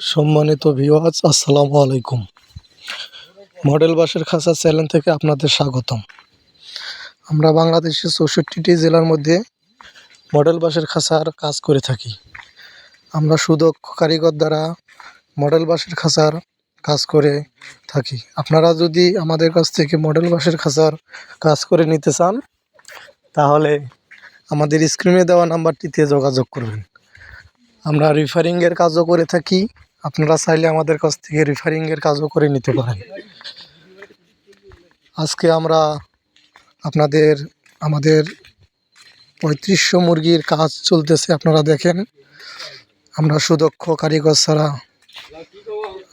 সম্মানিত ভিউয়ার্স, আসসালামু আলাইকুম। মডেল বাঁশের খাঁচা চ্যানেল থেকে আপনাদের স্বাগতম। আমরা বাংলাদেশের ৬৪টি জেলার মধ্যে মডেল বাঁশের খাঁচার কাজ করে থাকি। আমরা সুদক্ষ কারিগর দ্বারা মডেল বাঁশের খাঁচার কাজ করে থাকি। আপনারা যদি আমাদের কাছ থেকে মডেল বাঁশের খাঁচার কাজ করে নিতে চান, তাহলে আমাদের স্ক্রিনে দেওয়া নাম্বারটিতে যোগাযোগ করবেন। আমরা রিফারিংয়ের কাজও করে থাকি। আপনারা চাইলে আমাদের কাছ থেকে রিফারিংয়ের কাজও করে নিতে পারেন। আজকে আমরা আমাদের ৩৫০০ মুরগির কাজ চলতেছে। আপনারা দেখেন, আমরা সুদক্ষ কারিগর ছাড়া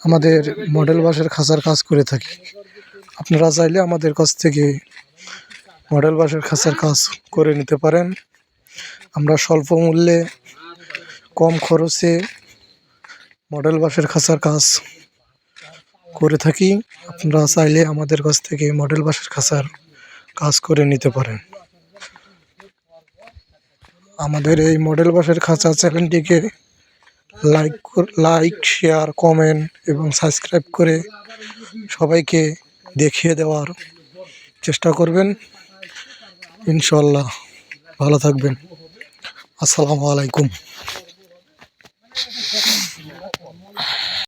আমাদের মডেল বাঁশের খাঁচার কাজ করে থাকি। আপনারা চাইলে আমাদের কাছ থেকে মডেল বাঁশের খাঁচার কাজ করে নিতে পারেন। আমরা স্বল্প মূল্যে কম খরচে মডেল বাঁশের খাঁচার কাজ করে থাকি। আপনারা চাইলে আমাদের কাছ থেকে মডেল বাঁশের খাঁচার কাজ করে নিতে পারেন। আমাদের এই মডেল বাঁশের খাঁচা চ্যানেলটিকে লাইক, শেয়ার, কমেন্ট এবং সাবস্ক্রাইব করে সবাইকে দেখিয়ে দেওয়ার চেষ্টা করবেন। ইনশাল্লাহ ভালো থাকবেন। আসসালামু আলাইকুম।